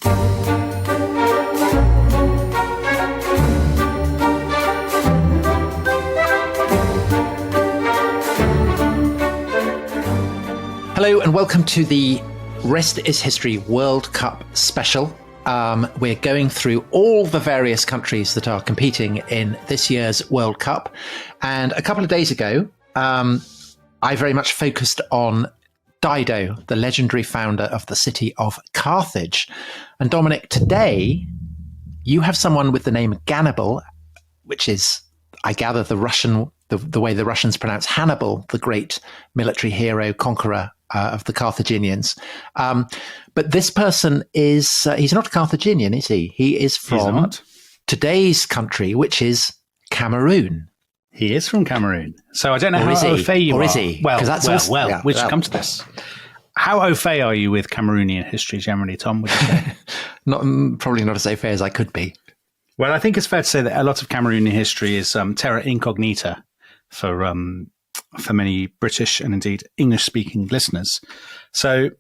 Hello and welcome to the Rest is History World Cup special. We're going through all the various countries that are competing in this year's World Cup. And a couple of days ago, I very much focused on Dido, the legendary founder of the city of Carthage. And Dominic, today you have someone with the name Gannibal, which is, I gather, the way the Russians pronounce Hannibal, the great military hero, conqueror of the Carthaginians. But this person is, he's not a Carthaginian, is he? He is from today's country, which is Cameroon. He is from Cameroon. So I don't know how au fait you are. Or is he? Well, we should come to this. How au fait are you with Cameroonian history generally, Tom, would you say? Probably not as au fait as I could be. Well, I think it's fair to say that a lot of Cameroonian history is terra incognita for many British and indeed English-speaking listeners. So,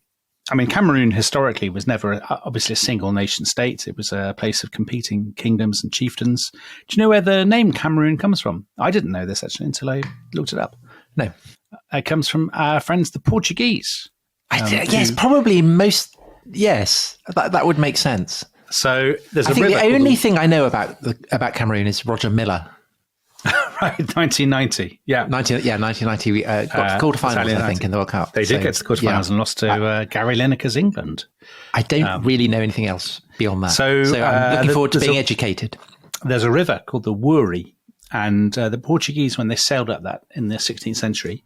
I mean, Cameroon historically was never obviously a single nation state. It was a place of competing kingdoms and chieftains. Do you know where the name Cameroon comes from? I didn't know this actually until I looked it up. No. It comes from our friends, the Portuguese. Yes, probably most. Yes, that would make sense. So there's I think the only thing I know about Cameroon is Roger Miller. Right, 1990. Yeah. 1990. We got to quarterfinals, I think, in the World Cup. They did get to the quarterfinals and lost to Gary Lineker's England. I don't really know anything else beyond that. So I'm looking forward to being educated. There's a river called the Wouri, and the Portuguese, when they sailed up that in the 16th century,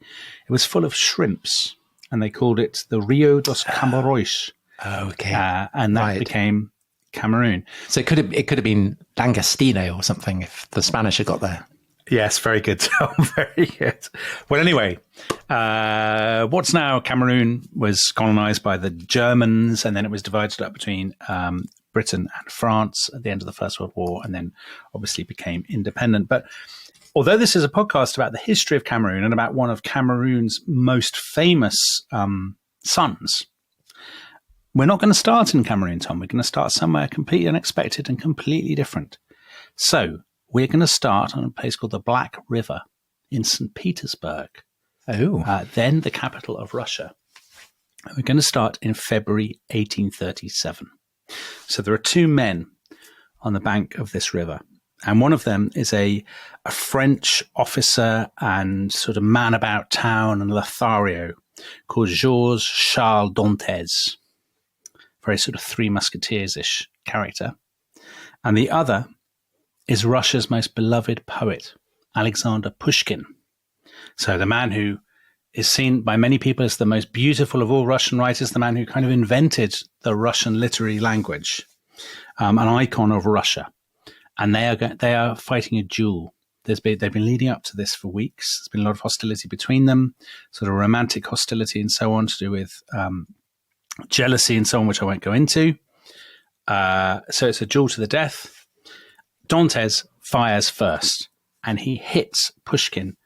it was full of shrimps, and they called it the Rio dos Camarões. Okay. And that became Cameroon. So it could have been Langostino or something if the Spanish had got there. Yes, very good, Tom. Very good. Well, anyway, what's now Cameroon was colonized by the Germans, and then it was divided up between Britain and France at the end of the First World War, and then obviously became independent. But although this is a podcast about the history of Cameroon and about one of Cameroon's most famous sons, we're not going to start in Cameroon, Tom. We're going to start somewhere completely unexpected and completely different. So we're going to start on a place called the Black River in St. Petersburg, then the capital of Russia. We're going to start in February 1837. So there are two men on the bank of this river, and one of them is a French officer and sort of man about town and Lothario called Georges Charles Dantes, very sort of Three Musketeers-ish character. And the other is Russia's most beloved poet, Alexander Pushkin. So the man who is seen by many people as the most beautiful of all Russian writers, the man who kind of invented the Russian literary language, an icon of Russia. And they are fighting a duel. They've been leading up to this for weeks. There's been a lot of hostility between them, sort of romantic hostility and so on, to do with jealousy and so on, which I won't go into. So it's a duel to the death. Dantes fires first, and he hits Pushkin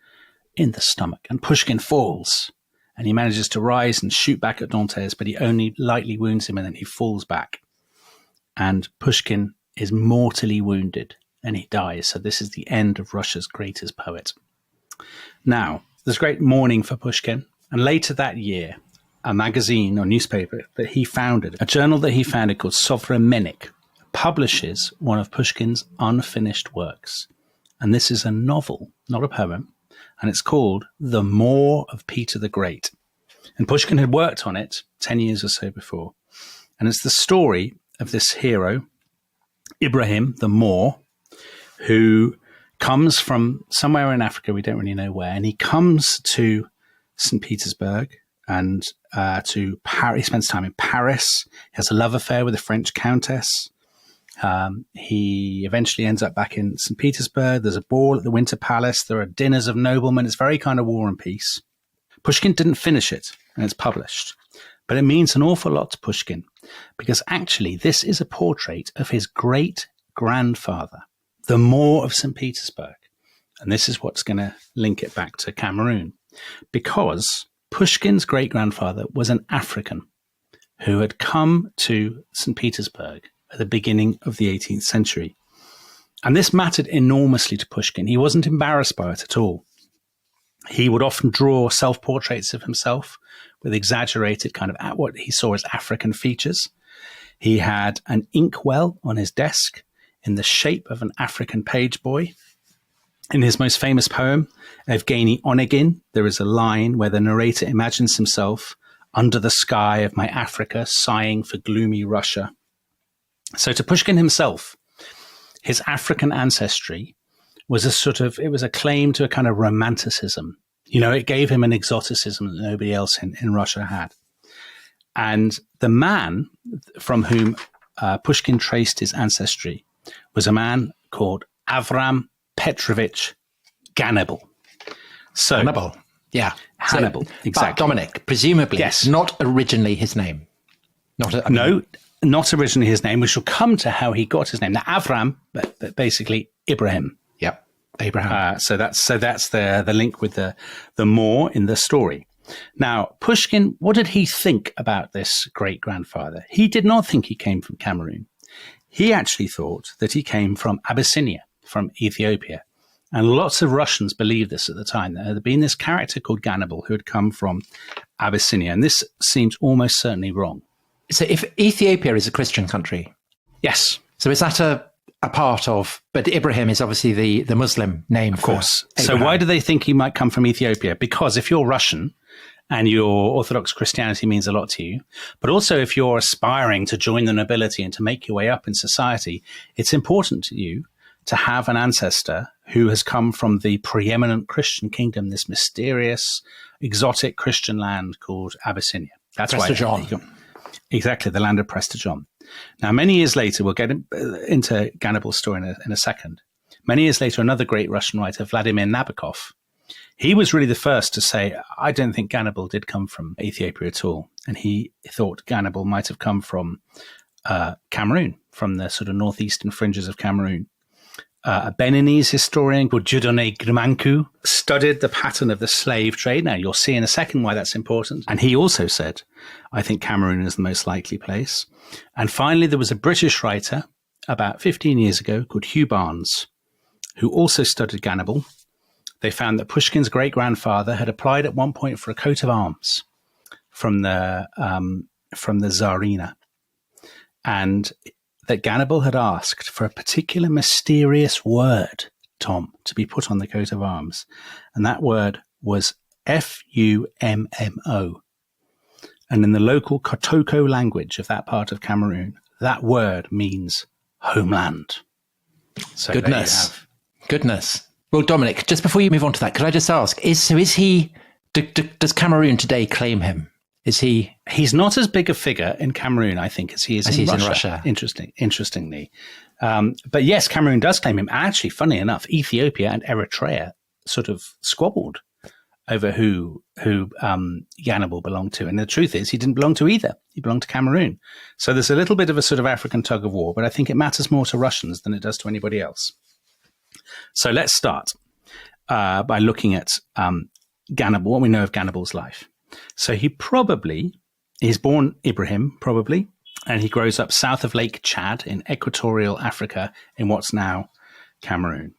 in the stomach, and Pushkin falls, and he manages to rise and shoot back at Dantes, but he only lightly wounds him, and then he falls back, and Pushkin is mortally wounded, and he dies. So this is the end of Russia's greatest poet. Now, there's great mourning for Pushkin, and later that year, a magazine or newspaper that he founded, a journal that he founded called Sovremennik, publishes one of Pushkin's unfinished works. And this is a novel, not a poem, and it's called The Moor of Peter the Great. And Pushkin had worked on it 10 years or so before. And it's the story of this hero, Ibrahim the Moor, who comes from somewhere in Africa, we don't really know where, and he comes to St. Petersburg and to Paris. He spends time in Paris. He has a love affair with a French countess. He eventually ends up back in St. Petersburg. There's a ball at the Winter Palace. There are dinners of noblemen. It's very kind of War and Peace. Pushkin didn't finish it, and it's published. But it means an awful lot to Pushkin, because actually this is a portrait of his great-grandfather, the Moor of St. Petersburg. And this is what's going to link it back to Cameroon, because Pushkin's great-grandfather was an African who had come to St. Petersburg at the beginning of the 18th century. And this mattered enormously to Pushkin. He wasn't embarrassed by it at all. He would often draw self-portraits of himself with exaggerated kind of what he saw as African features. He had an inkwell on his desk in the shape of an African page boy. In his most famous poem, Evgeny Onegin, there is a line where the narrator imagines himself under the sky of my Africa, sighing for gloomy Russia. So to Pushkin himself, his African ancestry was it was a claim to a kind of romanticism. You know, it gave him an exoticism that nobody else in Russia had. And the man from whom Pushkin traced his ancestry was a man called Abram Petrovich Gannibal. So Hannibal. Yeah. Hannibal, exactly. But Dominic, presumably, yes, not originally his name. Not originally his name. We shall come to how he got his name. Now, Avram, but basically Ibrahim. Yep, Abraham. So that's the link with the more in the story. Now, Pushkin, what did he think about this great-grandfather? He did not think he came from Cameroon. He actually thought that he came from Abyssinia, from Ethiopia. And lots of Russians believed this at the time. There had been this character called Gannibal who had come from Abyssinia. And this seems almost certainly wrong. So if Ethiopia is a Christian country. Yes. So is that a part of, but Ibrahim is obviously the Muslim name. Of course. So why do they think he might come from Ethiopia? Because if you're Russian and your Orthodox Christianity means a lot to you, but also if you're aspiring to join the nobility and to make your way up in society, it's important to you to have an ancestor who has come from the preeminent Christian kingdom, this mysterious, exotic Christian land called Abyssinia. That's why. Exactly, the land of Prester John. Now, many years later, we'll get into Gannibal's story in a second. Many years later, another great Russian writer, Vladimir Nabokov, he was really the first to say, I don't think Gannibal did come from Ethiopia at all. And he thought Gannibal might have come from Cameroon, from the sort of northeastern fringes of Cameroon. A Beninese historian called Dieudonné Grimankou studied the pattern of the slave trade. Now, you'll see in a second why that's important. And he also said, I think Cameroon is the most likely place. And finally, there was a British writer about 15 years ago called Hugh Barnes, who also studied Gannibal. They found that Pushkin's great-grandfather had applied at one point for a coat of arms from the Tsarina. And that Gannibal had asked for a particular mysterious word, Tom, to be put on the coat of arms. And that word was F-U-M-M-O. And in the local Kotoko language of that part of Cameroon, that word means homeland. So Goodness. Well, Dominic, just before you move on to that, could I just ask, does Cameroon today claim him? He's not as big a figure in Cameroon, I think, as he is in Russia. Interestingly. But yes, Cameroon does claim him. Actually, funny enough, Ethiopia and Eritrea sort of squabbled over who Gannibal belonged to. And the truth is, he didn't belong to either. He belonged to Cameroon. So there's a little bit of a sort of African tug of war, but I think it matters more to Russians than it does to anybody else. So let's start by looking at Gannibal, what we know of Gannibal's life. So he's born Ibrahim, probably, and he grows up south of Lake Chad in equatorial Africa in what's now Cameroon.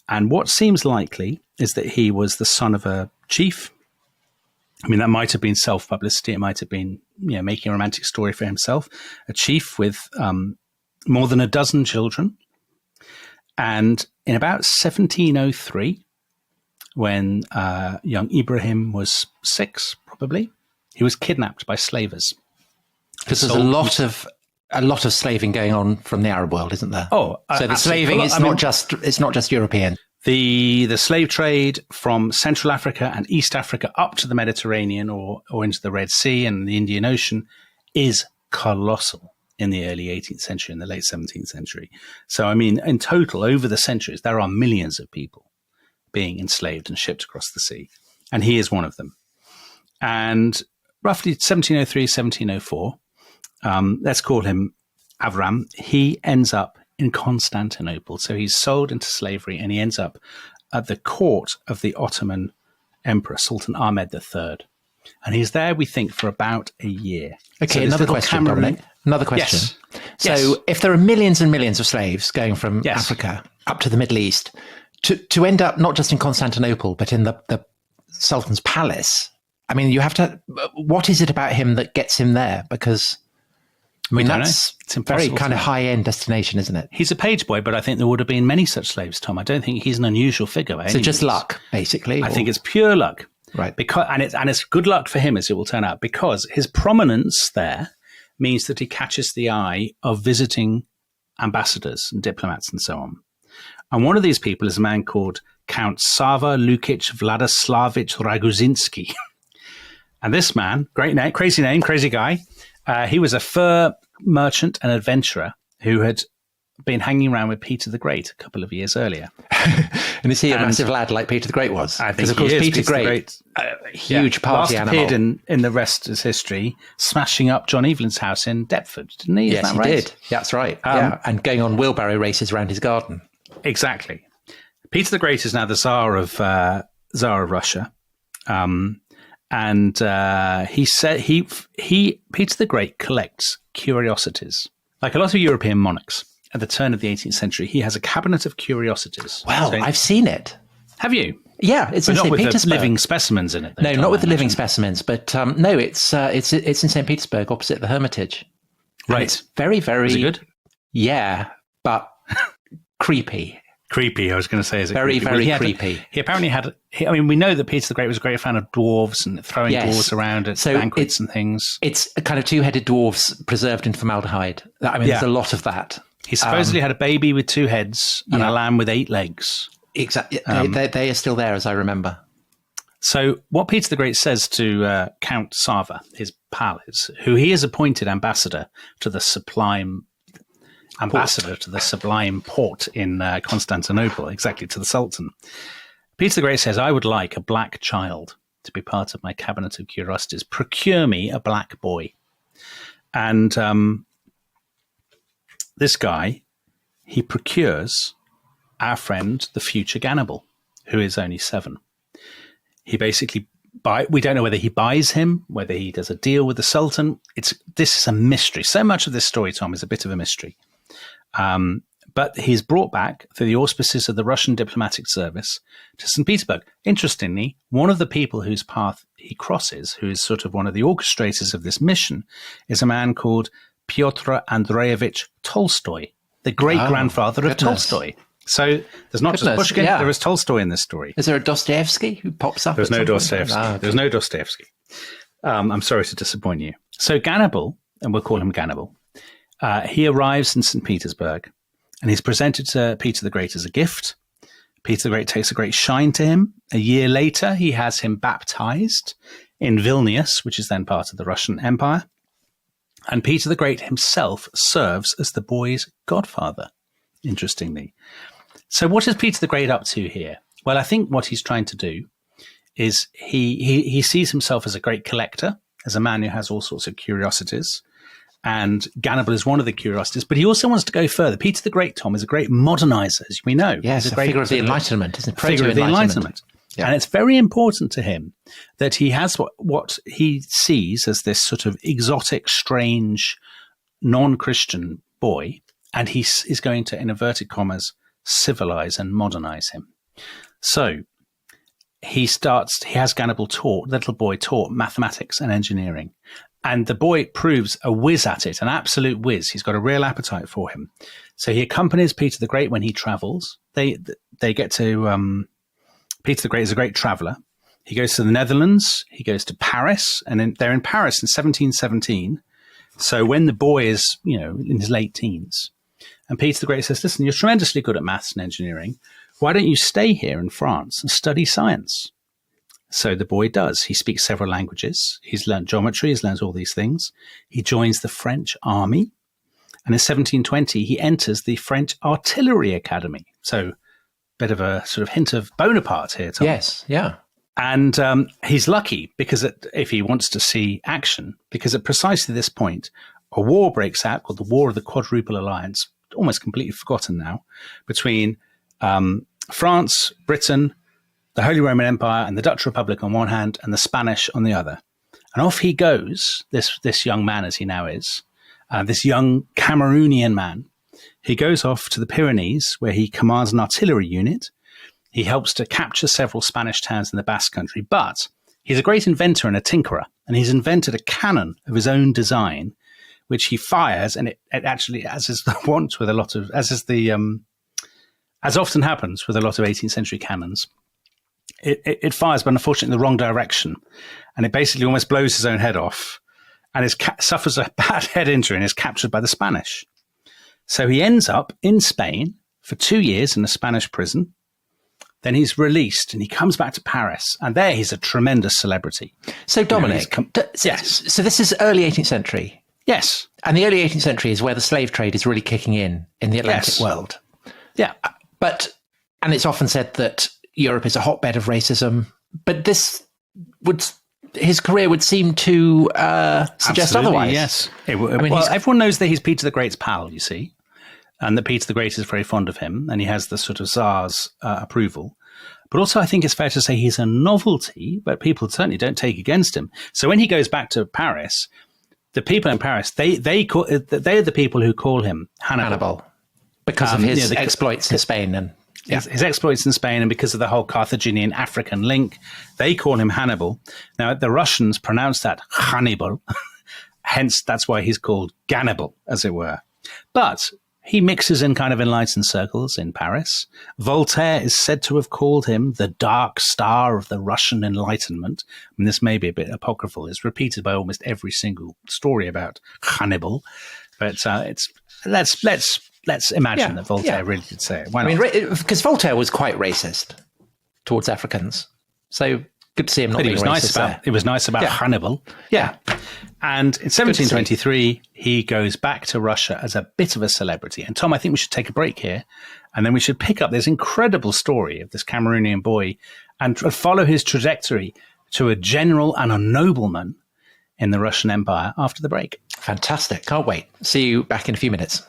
And what seems likely is that he was the son of a chief. I mean, that might have been self-publicity. It might have been, making a romantic story for himself. A chief with more than a dozen children. And in about 1703, when young Ibrahim was 6, probably, he was kidnapped by slavers. Because there's a lot of slaving going on from the Arab world, isn't there? Oh, so the slaving is not just European. The slave trade from Central Africa and East Africa up to the Mediterranean or into the Red Sea and the Indian Ocean is colossal in the early 18th century and the late 17th century. So, I mean, in total, over the centuries, there are millions of people being enslaved and shipped across the sea. And he is one of them. And roughly 1703, 1704, let's call him Avram, he ends up in Constantinople. So he's sold into slavery and he ends up at the court of the Ottoman Emperor, Sultan Ahmed III. And he's there, we think, for about a year. Okay, So another question, Dominic. Another question. Yes. So if there are millions and millions of slaves going from Africa up to the Middle East, to end up not just in Constantinople, but in the Sultan's palace, I mean, you have to, what is it about him that gets him there? Because, I mean, that's a very kind of high-end destination, isn't it? He's a page boy, but I think there would have been many such slaves, Tom. I don't think he's an unusual figure. So just luck, basically? I think it's pure luck. Right. And it's good luck for him, as it will turn out, because his prominence there means that he catches the eye of visiting ambassadors and diplomats and so on. And one of these people is a man called Count Sava Lukic Vladislavich Raguzinski. And this man, great name, crazy guy, he was a fur merchant and adventurer who had been hanging around with Peter the Great a couple of years earlier. And is he a massive lad like Peter the Great was? I think of course, he is. Peter the Great, huge party animal. Last appeared in the rest is history, smashing up John Evelyn's house in Deptford, didn't he? Yes, he did. That's right. And going on wheelbarrow races around his garden. Exactly. Peter the Great is now the Tsar of Russia. And he said Peter the Great collects curiosities. Like a lot of European monarchs at the turn of the 18th century, he has a cabinet of curiosities. Well, so, I've seen it. Have you? Yeah, it's in St. Petersburg. Not with the living specimens in it. No, not with the living specimens, but no, it's in St. Petersburg, opposite the Hermitage. Right. And it's very, very. Is it good? Yeah, but creepy. Creepy, I was going to say. Is it very, creepy? Very creepy. He apparently had. We know that Peter the Great was a great fan of dwarves and throwing dwarves around at banquets and things. It's a kind of two-headed dwarves preserved in formaldehyde. I mean, there's a lot of that. He supposedly had a baby with 2 heads and a lamb with 8 legs. Exactly. They are still there, as I remember. So what Peter the Great says to Count Sava, his pal, is, who he has appointed ambassador to the sublime port in Constantinople, exactly, to the Sultan. Peter the Great says, I would like a black child to be part of my cabinet of curiosities. Procure me a black boy. And this guy, he procures our friend, the future Gannibal, who is only 7. He basically we don't know whether he buys him, whether he does a deal with the Sultan. This is a mystery. So much of this story, Tom, is a bit of a mystery. But he's brought back through the auspices of the Russian diplomatic service to St. Petersburg. Interestingly, one of the people whose path he crosses, who is sort of one of the orchestrators of this mission, is a man called Pyotr Andreevich Tolstoy, the great-grandfather of Tolstoy. So there's not just Pushkin, there is Tolstoy in this story. Is there a Dostoevsky who pops up? There's no Dostoevsky. Okay. There's no Dostoevsky. I'm sorry to disappoint you. So Gannibal, and we'll call him Gannibal, he arrives in St. Petersburg and he's presented to Peter the Great as a gift. Peter the Great takes a great shine to him. A year later, he has him baptized in Vilnius, which is then part of the Russian Empire. And Peter the Great himself serves as the boy's godfather, interestingly. So what is Peter the Great up to here? Well, I think what he's trying to do is he sees himself as a great collector, as a man who has all sorts of curiosities. And Gannibal is one of the curiosities, but he also wants to go further. Peter the Great, Tom, is a great modernizer, as we know. Yes, a figure of the Enlightenment, isn't it? Figure of the Enlightenment. Yeah. And it's very important to him that he has what he sees as this sort of exotic, strange, non-Christian boy, and he is going to, in inverted commas, civilize and modernize him. So he has Gannibal little boy taught mathematics and engineering. And the boy proves a whiz at it, an absolute whiz. He's got a real appetite for him. So he accompanies Peter the Great when he travels. They get to, Peter the Great is a great traveler. He goes to the Netherlands. He goes to Paris. And they're in Paris in 1717. So when the boy is, in his late teens, and Peter the Great says, listen, you're tremendously good at maths and engineering. Why don't you stay here in France and study science? So the boy does. He speaks several languages. He's learned geometry. He's learned all these things. He joins the French army. And in 1720, he enters the French Artillery Academy. So a bit of a sort of hint of Bonaparte here, Tom. Yes, yeah. And he's lucky because if he wants to see action, because at precisely this point, a war breaks out called the War of the Quadruple Alliance, almost completely forgotten now, between France, Britain, the Holy Roman Empire and the Dutch Republic on one hand and the Spanish on the other. And off he goes, this young man as he now is, this young Cameroonian man. He goes off to the Pyrenees, where he commands an artillery unit. He helps to capture several Spanish towns in the Basque Country, but he's a great inventor and a tinkerer, and he's invented a cannon of his own design, which he fires, and it actually, as is the wont with a lot of, as often happens with a lot of 18th century cannons, it fires, but unfortunately in the wrong direction, and it basically almost blows his own head off, and suffers a bad head injury and is captured by the Spanish. So he ends up in Spain for 2 years in a Spanish prison. Then he's released and he comes back to Paris, and there he's a tremendous celebrity. So Dominic, yes. So this is early 18th century. Yes. And the early 18th century is where the slave trade is really kicking in the Atlantic world. Yeah. And it's often said that Europe is a hotbed of racism, but his career would seem to suggest otherwise. Yes. Everyone knows that he's Peter the Great's pal, you see, and that Peter the Great is very fond of him, and he has the sort of Tsar's approval. But also, I think it's fair to say he's a novelty, but people certainly don't take against him. So when he goes back to Paris, the people in Paris, they're the people who call him Hannibal. Because of his exploits in Spain and his exploits in Spain, and because of the whole Carthaginian African link, they call him Hannibal. Now, the Russians pronounce that Hannibal, hence that's why he's called Gannibal, as it were. But he mixes in kind of enlightened circles in Paris. Voltaire is said to have called him the dark star of the Russian Enlightenment. I mean, this may be a bit apocryphal. It's repeated by almost every single story about Hannibal. But let's imagine that Voltaire really did say it. Why not? I mean, because Voltaire was quite racist towards Africans. So good to see him not being racist there. It was nice about Hannibal. Yeah. And in 1723, he goes back to Russia as a bit of a celebrity. And Tom, I think we should take a break here, and then we should pick up this incredible story of this Cameroonian boy and follow his trajectory to a general and a nobleman in the Russian Empire after the break. Fantastic. Can't wait. See you back in a few minutes.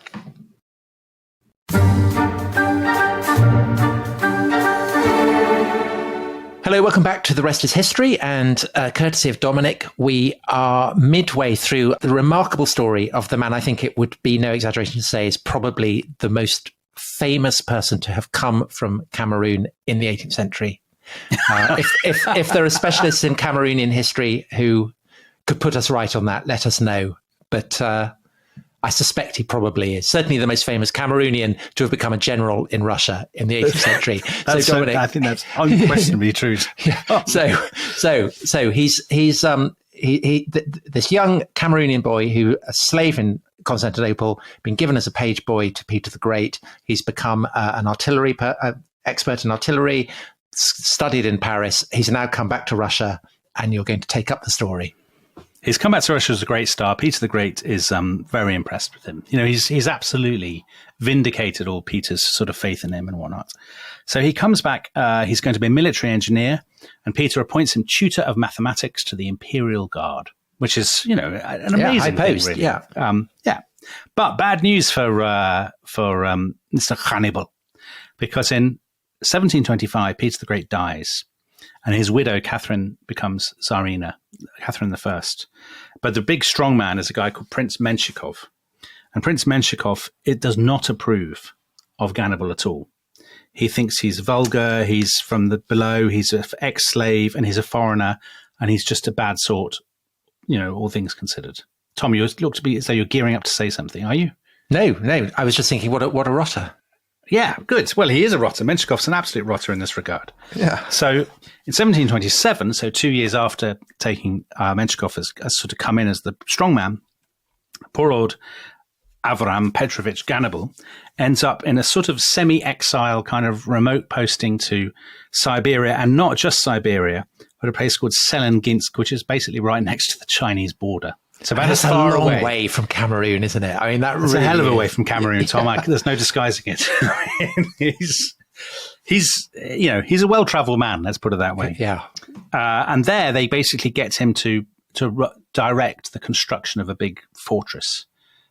Hello, welcome back to The Rest is History, and courtesy of Dominic, we are midway through the remarkable story of the man I think it would be no exaggeration to say is probably the most famous person to have come from Cameroon in the 18th century. If there are specialists in Cameroonian history who could put us right on that, let us know. But I suspect he probably is. Certainly the most famous Cameroonian to have become a general in Russia in the 18th century. So Dominic, I think that's unquestionably true. Yeah. So he's this young Cameroonian boy who a slave in Constantinople, been given as a page boy to Peter the Great. He's become an artillery expert in artillery, studied in Paris. He's now come back to Russia, and you're going to take up the story. He's come back to Russia as a great star. Peter the Great is very impressed with him. You know, he's absolutely vindicated all Peter's sort of faith in him and whatnot. So he comes back. He's going to be a military engineer, and Peter appoints him tutor of mathematics to the Imperial Guard, which is, you know, an amazing high post, thing, really. Yeah. But bad news for Mr. Gannibal, because in 1725, Peter the Great dies, and his widow, Catherine, becomes Tsarina, Catherine I. But the big strong man is a guy called Prince Menshikov. And Prince Menshikov, it does not approve of Gannibal at all. He thinks he's vulgar, he's from the below, he's an ex-slave, and he's a foreigner, and he's just a bad sort, you know, all things considered. Tom, you look to be as though you're gearing up to say something, are you? No. I was just thinking, what a rotter. Yeah, good. Well, he is a rotter. Menshikov's an absolute rotter in this regard. Yeah. So in 1727, so 2 years after taking Menshikov as sort of come in as the strongman, poor old Abram Petrovich Gannibal ends up in a sort of semi-exile kind of remote posting to Siberia, and not just Siberia, but a place called Selenginsk, which is basically right next to the Chinese border. It's about as far a long way from Cameroon, isn't it? I mean, it's really a hell of a way from Cameroon, Tom. There's no disguising it. He's a well-traveled man. Let's put it that way. Yeah. And there, they basically get him to direct the construction of a big fortress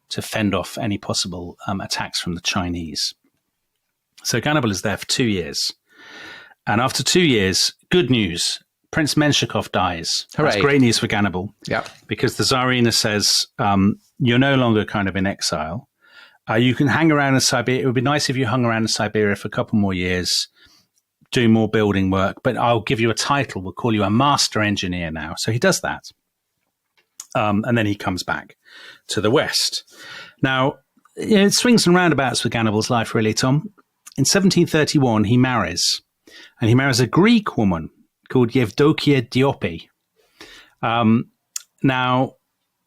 to fend off any possible attacks from the Chinese. So Gannibal is there for 2 years, and after 2 years, good news: Prince Menshikov dies. Hooray. That's great news for Gannibal. Yeah. Because the Tsarina says, you're no longer kind of in exile. You can hang around in Siberia. It would be nice if you hung around in Siberia for a couple more years, doing more building work, but I'll give you a title. We'll call you a master engineer now. So he does that. And then he comes back to the West. Now, it swings and roundabouts with Gannibal's life, really, Tom. In 1731, he marries. And he marries a Greek woman called Yevdokia Diopi. Now,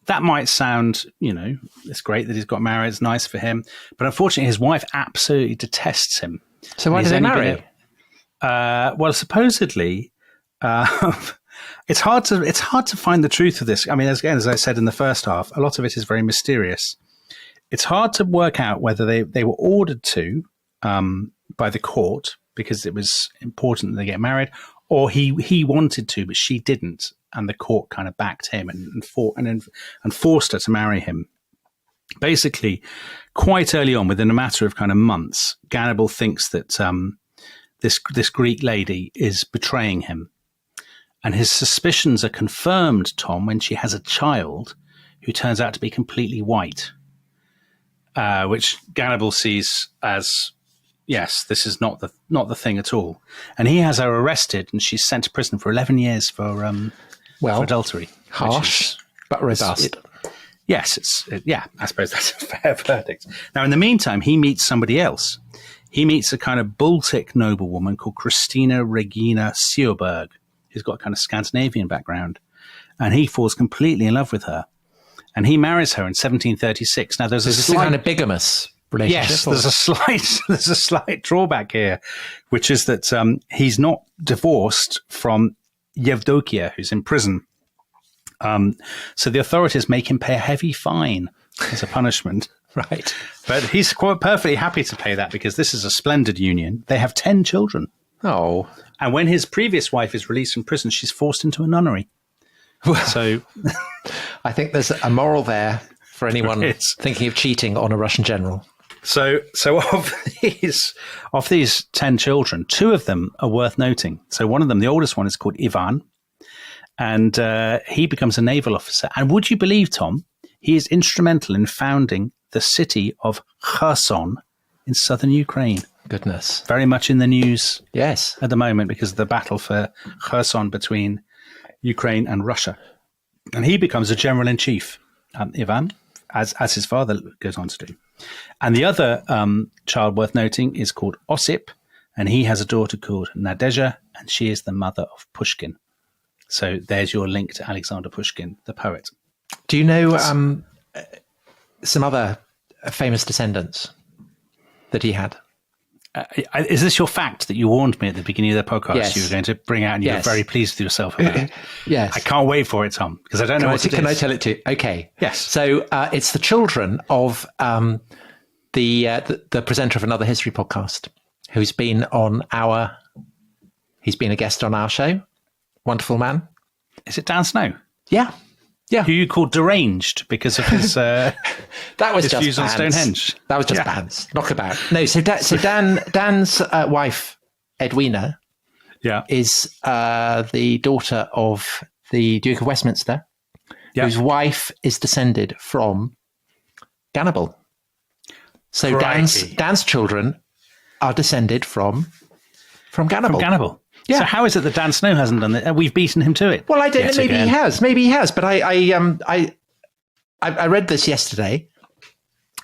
that might sound, it's great that he's got married. It's nice for him. But unfortunately, his wife absolutely detests him. So why did they marry? Well, supposedly, it's hard to find the truth of this. I mean, as I said in the first half, a lot of it is very mysterious. It's hard to work out whether they were ordered to by the court because it was important that they get married, or he wanted to, but she didn't, and the court kind of backed him and forced her to marry him. Basically, quite early on, within a matter of kind of months, Gannibal thinks that this Greek lady is betraying him. And his suspicions are confirmed, Tom, when she has a child who turns out to be completely white, which Gannibal sees as, yes, this is not the thing at all. And he has her arrested, and she's sent to prison for 11 years for adultery. Harsh, but robust. Yes, I suppose that's a fair verdict. Now, in the meantime, he meets somebody else. He meets a kind of Baltic noblewoman called Christina Regina Sjöberg, who's got a kind of Scandinavian background. And he falls completely in love with her. And he marries her in 1736. Now, there's a kind of bigamous relationship. Yes, there's a slight drawback here, which is that he's not divorced from Yevdokia, who's in prison. So the authorities make him pay a heavy fine as a punishment. Right. But he's quite perfectly happy to pay that because this is a splendid union. They have 10 children. Oh. And when his previous wife is released from prison, she's forced into a nunnery. So I think there's a moral there for anyone thinking of cheating on a Russian general. So of these 10 children, 2 of them are worth noting. So one of them, the oldest one, is called Ivan, and he becomes a naval officer. And would you believe, Tom, he is instrumental in founding the city of Kherson in southern Ukraine. Goodness. Very much in the news yes, at the moment because of the battle for Kherson between Ukraine and Russia. And he becomes a general-in-chief, Ivan, as his father goes on to do. And the other child worth noting is called Osip, and he has a daughter called Nadezhda, and she is the mother of Pushkin. So there's your link to Alexander Pushkin, the poet. Do you know some other famous descendants that he had? Is this your fact that you warned me at the beginning of the podcast Yes. you were going to bring out and you were very pleased with yourself about? Yes. I can't wait for it, Tom, because I don't know what it is. Can I tell it to you? Okay. Yes. So it's the children of the presenter of another history podcast who's been he's been a guest on our show. Wonderful man. Is it Dan Snow? Yeah. Yeah. Who you called deranged because of his that was his just views on bands. Stonehenge. That was just bands. Knockabout. No, so Dan's wife, Edwina, is the daughter of the Duke of Westminster, whose wife is descended from Gannibal. So Dan's children are descended from Gannibal. From Gannibal. Yeah. So how is it that Dan Snow hasn't done it? We've beaten him to it. Well, I don't know. Maybe he has. Maybe he has. But I read this yesterday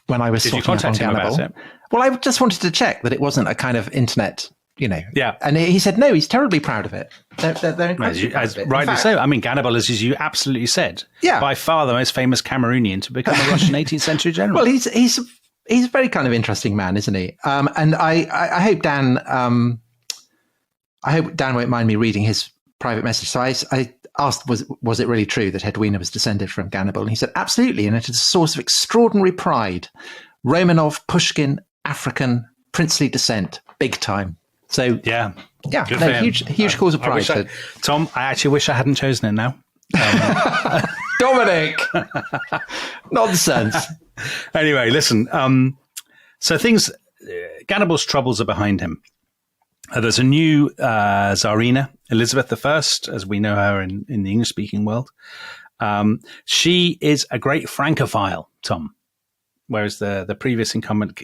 when I was Did you talking contact him Gannibal. about it? Well, I just wanted to check that it wasn't a kind of internet, Yeah. And he said no. He's terribly proud of it. They're incredibly proud of it. Rightly so. I mean, Gannibal, as you absolutely said, by far the most famous Cameroonian to become a Russian 18th century general. Well, he's a very kind of interesting man, isn't he? And I hope Dan. I hope Dan won't mind me reading his private message. So I asked, was it really true that Edwina was descended from Gannibal? And he said, absolutely. And it is a source of extraordinary pride. Romanov, Pushkin, African, princely descent, big time. So yeah, huge cause of pride. Tom, I actually wish I hadn't chosen it now. Dominic, nonsense. Anyway, listen. So Gannibal's troubles are behind him. There's a new Tsarina, Elizabeth I, as we know her in the English-speaking world. She is a great Francophile, Tom, whereas the previous incumbent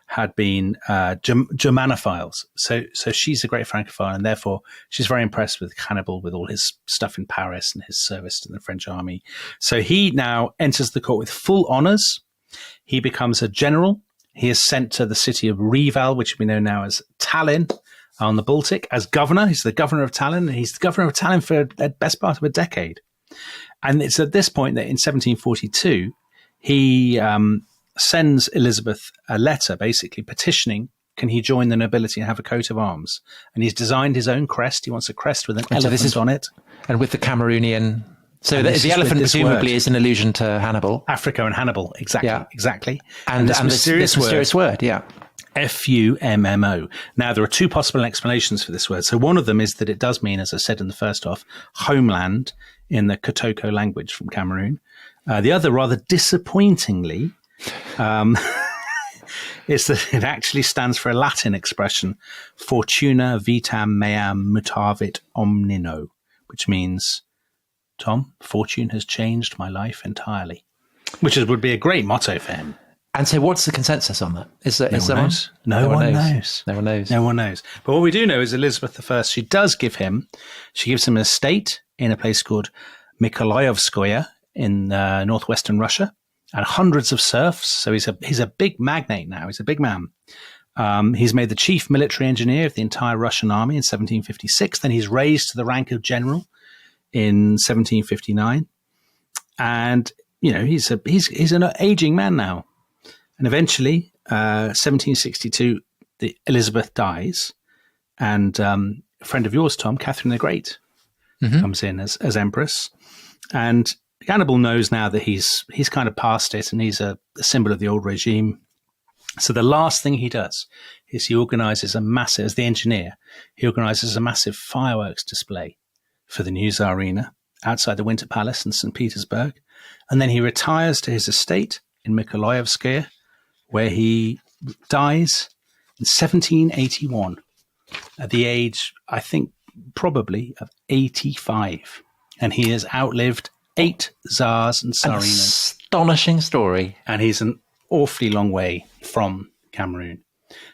had been Germanophiles. So she's a great Francophile, and therefore she's very impressed with Hannibal, with all his stuff in Paris and his service to the French army. So he now enters the court with full honors. He becomes a general. He is sent to the city of Reval, which we know now as Tallinn on the Baltic, as governor. He's the governor of Tallinn. He's the governor of Tallinn for the best part of a decade. And it's at this point that in 1742, he sends Elizabeth a letter basically petitioning, can he join the nobility and have a coat of arms? And he's designed his own crest. He wants a crest with an elephant on it. And with the Cameroonian. So the elephant presumably is an allusion to Hannibal. Africa and Hannibal, exactly. Yeah. Exactly. And this mysterious word, yeah. F-U-M-M-O. Now, there are two possible explanations for this word. So one of them is that it does mean, as I said in the first half, homeland in the Kotoko language from Cameroon. The other, rather disappointingly, is that it actually stands for a Latin expression, fortuna vitam meam mutavit omnino, which means, Tom, fortune has changed my life entirely, which would be a great motto for him. And so what's the consensus on that? No one knows. No one knows. No one knows. But what we do know is Elizabeth I, she gives him an estate in a place called Mykolaievskoye in northwestern Russia, and hundreds of serfs. So he's a big magnate now. He's a big man. He's made the chief military engineer of the entire Russian army in 1756. Then he's raised to the rank of general in 1759. And, you know, he's an aging man now. And eventually, 1762, Elizabeth dies. And a friend of yours, Tom, Catherine the Great, comes in as empress. And Gannibal knows now that he's kind of past it, and he's a symbol of the old regime. So the last thing he does is he organizes as the engineer, he organizes a massive fireworks display for the new Tsarina outside the Winter Palace in St. Petersburg. And then he retires to his estate in Mykolaievskoye, where he dies in 1781 at the age, I think, probably of 85. And he has outlived 8 Tsars and Tsarinas. Astonishing story. And he's an awfully long way from Cameroon.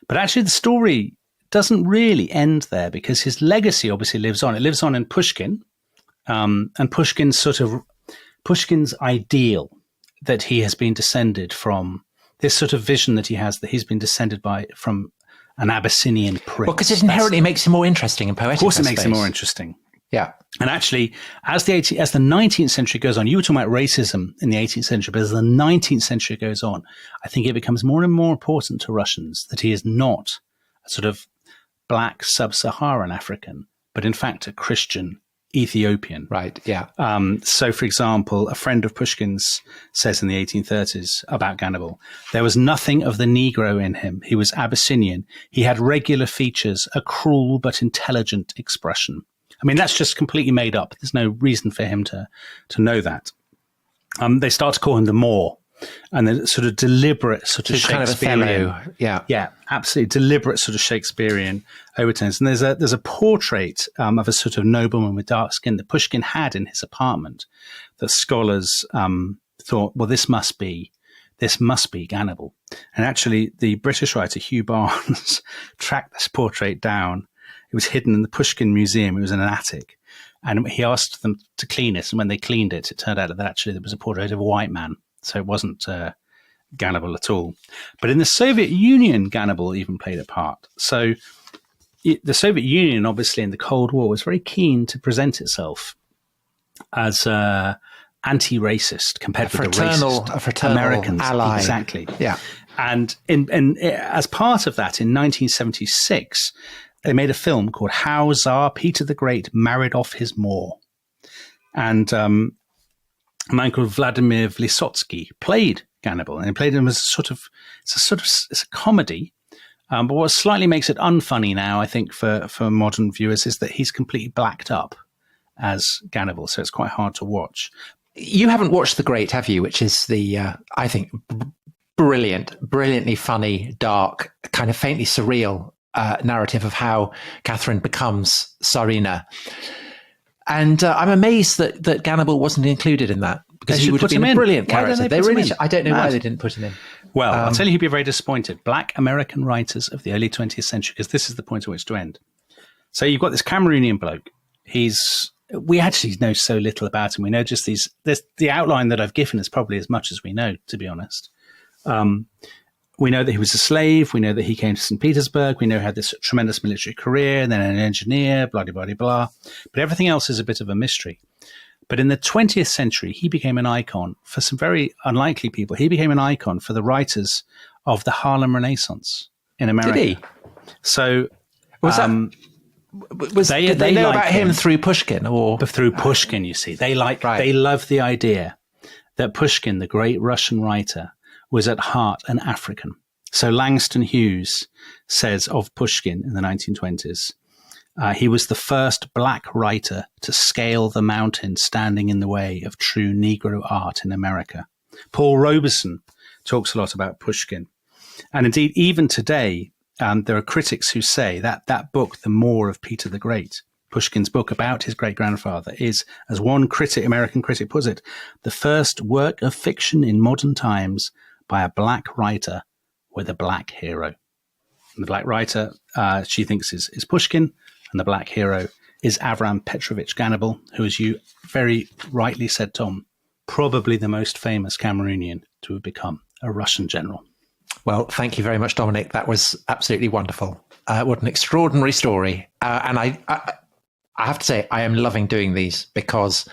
But actually the story doesn't really end there, because his legacy obviously lives on. It lives on in Pushkin, and Pushkin's ideal that he has been descended from, this sort of vision that he has that he's been descended from an Abyssinian prince. Well, because it inherently makes him more interesting and poetic. Of course, it makes him more interesting. Yeah. And actually, as the 19th century goes on, you were talking about racism in the 18th century, but as the 19th century goes on, I think it becomes more and more important to Russians that he is not a sort of black sub-Saharan African, but in fact a Christian Ethiopian. Right, yeah. So, for example, a friend of Pushkin's says in the 1830s about Gannibal, there was nothing of the Negro in him. He was Abyssinian. He had regular features, a cruel but intelligent expression. I mean, that's just completely made up. There's no reason for him to know that. They start to call him the Moor, and the sort of deliberate sort of Shakespearean, kind of Othello. Yeah, absolutely deliberate sort of Shakespearean overtones. And there's a portrait of a sort of nobleman with dark skin that Pushkin had in his apartment that scholars thought, well, this must be Gannibal. And actually, the British writer Hugh Barnes tracked this portrait down. It was hidden in the Pushkin Museum. It was in an attic. And he asked them to clean it. And when they cleaned it, it turned out that actually there was a portrait of a white man. So it wasn't Gannibal at all. But in the Soviet Union, Gannibal even played a part. So the Soviet Union, obviously, in the Cold War, was very keen to present itself as anti-racist compared with the racist Americans. Ally. Exactly. Yeah. And as part of that, in 1976, they made a film called How Tsar Peter the Great Married Off His Moor. And a man called Vladimir Vysotsky played Gannibal, and he played him as it's a comedy. But what slightly makes it unfunny now, I think, for modern viewers, is that he's completely blacked up as Gannibal, so it's quite hard to watch. You haven't watched The Great, have you? Which is the, I think, brilliantly funny, dark, kind of faintly surreal narrative of how Catherine becomes Tsarina. And I'm amazed that Gannibal wasn't included in that, because he would have been a brilliant character. I don't know why they didn't put him in. Well, I'll tell you who'd be very disappointed. Black American writers of the early 20th century, because this is the point at which to end. So you've got this Cameroonian bloke. We actually know so little about him. We know just the outline that I've given is probably as much as we know, to be honest. We know that he was a slave. We know that he came to St. Petersburg. We know he had this tremendous military career, and then an engineer, blah, blah, blah, blah. But everything else is a bit of a mystery. But in the 20th century, he became an icon for some very unlikely people. He became an icon for the writers of the Harlem Renaissance in America. Did he? So was that... did they know about him through Pushkin, or through Pushkin? You see, they love the idea that Pushkin, the great Russian writer, was at heart an African. So Langston Hughes says of Pushkin in the 1920s, he was the first black writer to scale the mountain standing in the way of true Negro art in America. Paul Robeson talks a lot about Pushkin, and indeed, even today. There are critics who say that book, The Moor of Peter the Great, Pushkin's book about his great-grandfather, is, as one American critic puts it, the first work of fiction in modern times by a black writer with a black hero. And the black writer, she thinks, is Pushkin, and the black hero is Abram Petrovich Gannibal, who, as you very rightly said, Tom, probably the most famous Cameroonian to have become a Russian general. Well, thank you very much, Dominic. That was absolutely wonderful. What an extraordinary story. And I have to say, I am loving doing these because,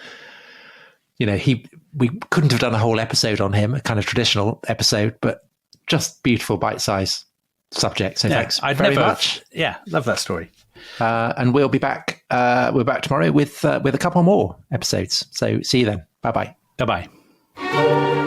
we couldn't have done a whole episode on him, a kind of traditional episode, but just beautiful bite-sized subject. So thanks very much. Yeah, love that story. And we'll be back. We're back tomorrow with a couple more episodes. So see you then. Bye-bye. Bye-bye.